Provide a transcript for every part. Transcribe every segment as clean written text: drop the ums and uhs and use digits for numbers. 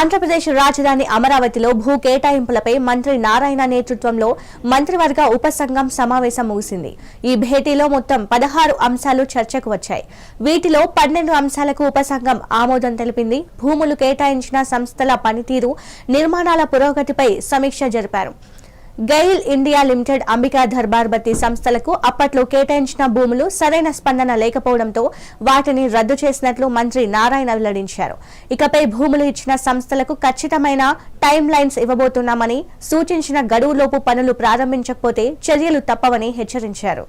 ఆంధ్రప్రదేశ్ రాజధాని అమరావతిలో భూ కేటాయింపులపై మంత్రి నారాయణ నేతృత్వంలో మంత్రివర్గ ఉపసంఘం సమావేశం ముగిసింది. ఈ భేటీలో మొత్తం 16 అంశాలు చర్చకు వచ్చాయి. వీటిలో 12 అంశాలకు ఉపసంఘం ఆమోదం తెలిపింది. భూములు కేటాయించిన సంస్థల పనితీరు, నిర్మాణాల పురోగతిపై సమీక్ష జరిపారు. గెయిల్ ఇండియా లిమిటెడ్, అంబికా దర్బార్ బత్తి సంస్థలకు అప్పట్లో కేటాయించిన భూములు సరైన స్పందన లేకపోవడంతో వాటిని రద్దు చేసినట్లు మంత్రి నారాయణ వెల్లడించారు. ఇకపై భూములు ఇచ్చిన సంస్థలకు ఖచ్చితమైన టైం లైన్స్ ఇవ్వబోతున్నామని, సూచించిన గడువులోపు పనులు ప్రారంభించకపోతే చర్యలు తప్పవని హెచ్చరించారు.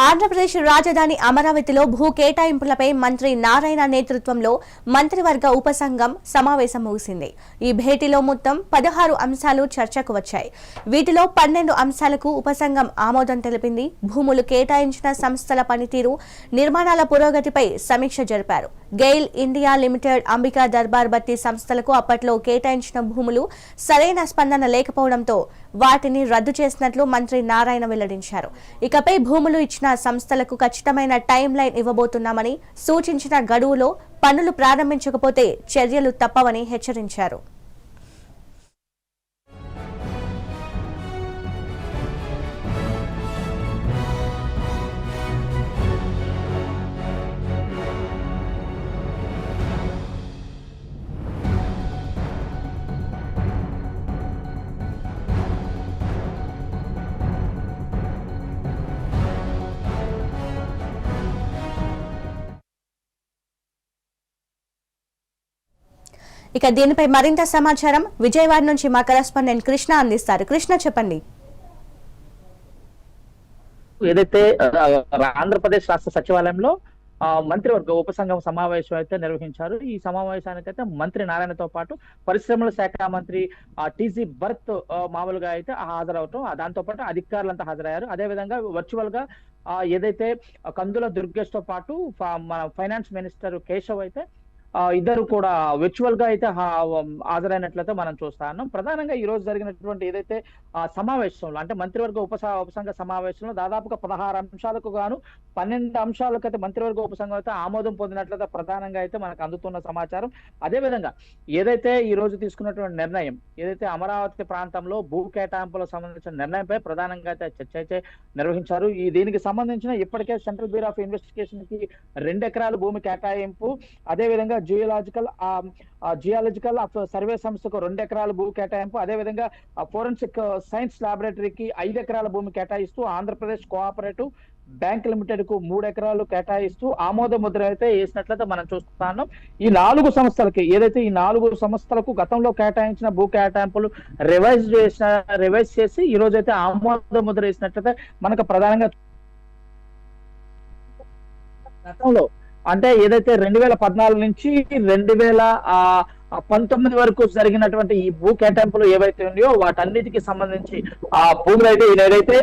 ఆంధ్రప్రదేశ్ రాజధాని అమరావతిలో భూ కేటాయింపులపై మంత్రి నారాయణ నేతృత్వంలో మంత్రివర్గ ఉపసంఘం సమావేశం ముగిసింది. ఈ భేటీలో మొత్తం 16 అంశాలు చర్చకు వచ్చాయి. వీటిలో 12 అంశాలకు ఉపసంఘం ఆమోదం తెలిపింది. భూములు కేటాయించిన సంస్థల పనితీరు, నిర్మాణాల పురోగతిపై సమీక్ష జరిపారు. గెయిల్ ఇండియా లిమిటెడ్, అంబికా దర్బార్ బత్తి సంస్థలకు అప్పట్లో కేటాయించిన భూములు సరైన స్పందన లేకపోవడంతో వాటిని రద్దు చేసినట్లు మంత్రి నారాయణ వెల్లడించారు. ఇకపై భూములు ఇచ్చిన సంస్థలకు ఖచ్చితమైన టైం లైన్ ఇవ్వబోతున్నామని, సూచించిన గడువులో పనులు ప్రారంభించకపోతే చర్యలు తప్పవని హెచ్చరించారు. ఇక దీనిపై మరింత సమాచారం విజయవాడ నుంచి మా కరెస్పాండెంట్ కృష్ణ అందిస్తారు. కృష్ణ, చెప్పండి. ఏదైతే ఆంధ్రప్రదేశ్ రాష్ట్ర సచివాలయంలో మంత్రివర్గ ఉపసంఘం సమావేశం అయితే నిర్వహించారు. ఈ సమావేశానికైతే మంత్రి నారాయణతో పాటు పరిశ్రమల శాఖ మంత్రి టీజీ భరత్ మామూలుగా అయితే హాజరవటం, దాంతో పాటు అధికారులంతా హాజరయ్యారు. అదేవిధంగా వర్చువల్ గా ఏదైతే కందుల దుర్గేష్ తో పాటు మన ఫైనాన్స్ మినిస్టర్ కేశవ్ అయితే ఇద్దరు కూడా వర్చువల్ గా అయితే హాజరైనట్లయితే మనం చూస్తా ఉన్నాం. ప్రధానంగా ఈ రోజు జరిగినటువంటి ఏదైతే సమావేశంలో అంటే మంత్రివర్గ ఉపసంఘ సమావేశంలో దాదాపుగా 16 అంశాలకు గాను 12 అంశాలకు అయితే మంత్రివర్గ ఉపసంఘం అయితే ఆమోదం పొందినట్లయితే ప్రధానంగా అయితే మనకు అందుతున్న సమాచారం. అదేవిధంగా ఏదైతే ఈ రోజు తీసుకున్నటువంటి నిర్ణయం, ఏదైతే అమరావతి ప్రాంతంలో భూ కేటాయింపులకు సంబంధించిన నిర్ణయంపై ప్రధానంగా అయితే చర్చ అయితే నిర్వహించారు. దీనికి సంబంధించిన ఇప్పటికే సెంట్రల్ బ్యూరో ఆఫ్ ఇన్వెస్టిగేషన్ కి 2 ఎకరాల భూమి కేటాయింపు, అదేవిధంగా జియాలజికల్ సర్వే సంస్థకు 2 ఎకరాల భూ కేటాయింపు, అదేవిధంగా ఫోరెన్సిక్ సైన్స్ ల్యాబొరేటరీకి 5 ఎకరాల భూమి కేటాయిస్తూ ఆంధ్రప్రదేశ్ కోఆపరేటివ్ బ్యాంక్ లిమిటెడ్ కు 3 ఎకరాలు కేటాయిస్తూ ఆమోద ముద్ర అయితే వేసినట్లయితే మనం చూస్తున్నాం. ఈ 4 సంస్థలకి ఏదైతే ఈ 4 సంస్థలకు గతంలో కేటాయించిన భూ కేటాయింపులు రివైజ్ చేసి ఈ రోజు అయితే ఆమోద ముద్ర వేసినట్లయితే మనకు ప్రధానంగా గతంలో అంటే ఏదైతే 2014 నుంచి 2019 వరకు జరిగినటువంటి ఈ భూ కేటాయింపులు ఏవైతే ఉన్నాయో వాటన్నిటికి సంబంధించి ఆ భూములు అయితే ఏదైతే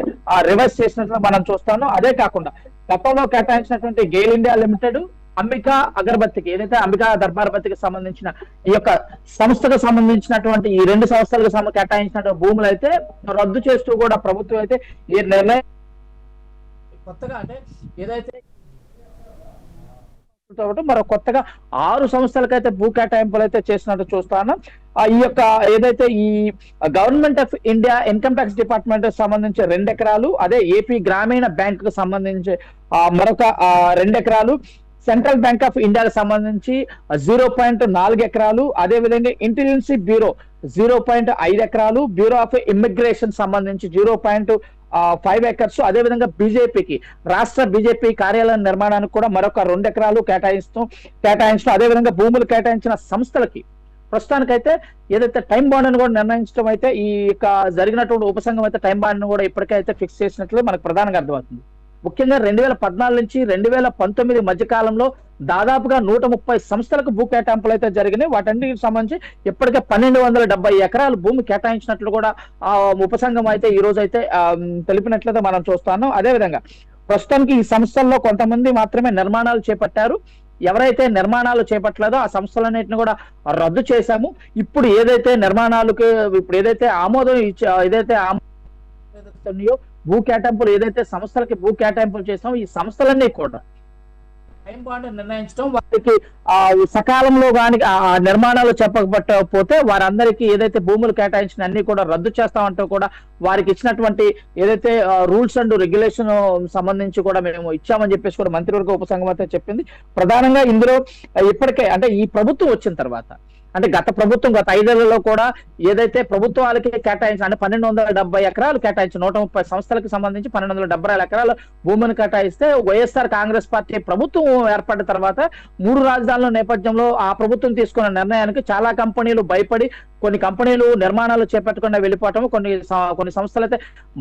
రివర్స్ చేసినట్లు మనం చూస్తామో, అదే కాకుండా గతంలో కేటాయించినటువంటి గెయిల్ ఇండియా లిమిటెడ్, అంబికా అగర్బత్తికి ఏదైతే అంబికా దర్బార్ బత్తికి సంబంధించిన ఈ యొక్క సంస్థకు సంబంధించినటువంటి ఈ 2 సంస్థలకు కేటాయించినటువంటి భూములు అయితే రద్దు చేస్తూ కూడా ప్రభుత్వం అయితే ఈ నిర్ణయం కొత్తగా అంటే ఏదైతే మరో కొత్తగా 6 సంస్థలకైతే భూ కేటాయింపులు అయితే చేసినట్టు చూస్తాను. ఈ యొక్క ఏదైతే ఈ government of India income tax department సంబంధించి 2 ఎకరాలు, అదే ఏపీ గ్రామీణ బ్యాంక్ కు సంబంధించి మరొక 2 ఎకరాలు, సెంట్రల్ బ్యాంక్ ఆఫ్ ఇండియాకు సంబంధించి 0.4 ఎకరాలు, అదేవిధంగా ఇంటెలిజెన్స్ బ్యూరో 0.5 ఎకరాలు, బ్యూరో ఆఫ్ ఇమ్మిగ్రేషన్ సంబంధించి 0.5 ఎకర్స్, అదేవిధంగా బీజేపీకి రాష్ట్ర బీజేపీ కార్యాలయం నిర్మాణానికి కూడా మరొక 2 ఎకరాలు కేటాయించడం, అదేవిధంగా భూములు కేటాయించిన సంస్థలకి ప్రస్తుతానికైతే ఏదైతే టైం బాండ్ అని కూడా నిర్ణయించడం అయితే ఈ యొక్క జరిగినటువంటి ఉపసంఘం అయితే టైం బాండ్ కూడా ఇప్పటికైతే ఫిక్స్ చేసినట్లు మనకు ప్రధానంగా అర్థమవుతుంది. ముఖ్యంగా 2014 నుంచి 2019 మధ్య కాలంలో దాదాపుగా 130 సంస్థలకు భూ కేటాయింపులు అయితే జరిగినాయి. వాటన్నిటికి సంబంధించి ఇప్పటికే 1270 ఎకరాలు భూమి కేటాయించినట్లు కూడా ఉపసంఘం అయితే ఈ రోజు అయితే తెలిపినట్లయితే మనం చూస్తాను. అదేవిధంగా ప్రస్తుతానికి ఈ సంస్థల్లో కొంతమంది మాత్రమే నిర్మాణాలు చేపట్టారు. ఎవరైతే నిర్మాణాలు చేపట్టలేదో ఆ సంస్థలన్నింటిని కూడా రద్దు చేశాము. ఇప్పుడు ఏదైతే నిర్మాణాలకు ఇప్పుడు ఏదైతే ఆమోదం ఏదైతే భూ కేటాయింపులు ఏదైతే సంస్థలకి భూ కేటాయింపులు చేసామో ఈ సంస్థలన్నీ కూడా టైం బాండ్ నిర్ణయించడం, వారికి సకాలంలో కానీ నిర్మాణాలు చెప్పకపోతే వారందరికీ ఏదైతే భూములు కేటాయించిన అన్ని కూడా రద్దు చేస్తామంటూ కూడా వారికి ఇచ్చినటువంటి ఏదైతే రూల్స్ అండ్ రెగ్యులేషన్ సంబంధించి కూడా మేము ఇచ్చామని చెప్పేసి కూడా మంత్రివర్గ ఉపసంఘం అయితే చెప్పింది. ప్రధానంగా ఇందులో ఇప్పటికే అంటే ఈ ప్రభుత్వం వచ్చిన తర్వాత అంటే గత 5 ఏళ్లలో కూడా ఏదైతే ప్రభుత్వాలకి కేటాయించిన అంటే 1270 ఎకరాలు కేటాయించి 130 సంస్థలకు సంబంధించి 1270 ఎకరాల భూమిని కేటాయిస్తే వైఎస్ఆర్ కాంగ్రెస్ పార్టీ ప్రభుత్వం ఏర్పడిన తర్వాత 3 రాజధానుల నేపథ్యంలో ఆ ప్రభుత్వం తీసుకున్న నిర్ణయానికి చాలా కంపెనీలు భయపడి కొన్ని కంపెనీలు నిర్మాణాలు చేపట్టకుండా వెళ్ళిపోవటం, కొన్ని సంస్థలు అయితే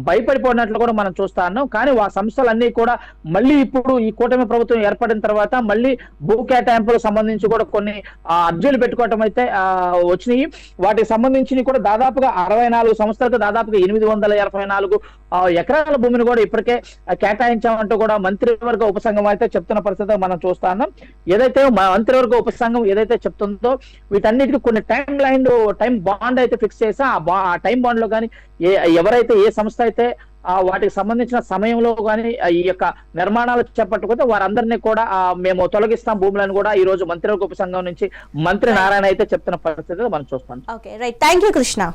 భయపడిపోయినట్లు కూడా మనం చూస్తా ఉన్నాం. కానీ ఆ సంస్థలన్నీ కూడా మళ్ళీ ఇప్పుడు ఈ కూటమి ప్రభుత్వం ఏర్పడిన తర్వాత మళ్ళీ భూ కేటాయింపులకు సంబంధించి కూడా కొన్ని అర్జీలు పెట్టుకోవటం అయితే వచ్చినాయి. వాటికి సంబంధించి కూడా దాదాపుగా 64 సంస్థలకు దాదాపుగా 884 ఎకరాల భూమిని కూడా ఇప్పటికే కేటాయించామంటూ కూడా మంత్రివర్గ ఉపసంఘం అయితే చెప్తున్న పరిస్థితి మనం చూస్తా ఉన్నాం. ఏదైతే మంత్రివర్గ ఉపసంఘం ఏదైతే చెప్తుందో వీటన్నిటికీ కొన్ని టైం బాండ్ అయితే ఫిక్స్ చేసి ఆ టైం బాండ్ లో కానీ ఎవరైతే ఏ సంస్థ అయితే వాటికి సంబంధించిన సమయంలో కానీ ఈ యొక్క నిర్మాణాలు చేపట్టకపోతే వారందరినీ కూడా మేము తొలగిస్తాం భూములను కూడా ఈ రోజు మంత్రివర్గ ఉపసంఘం నుంచి మంత్రి నారాయణ అయితే చెప్తున్న పరిస్థితి మనం చూస్తాం. Okay, right. Thank you Krishna.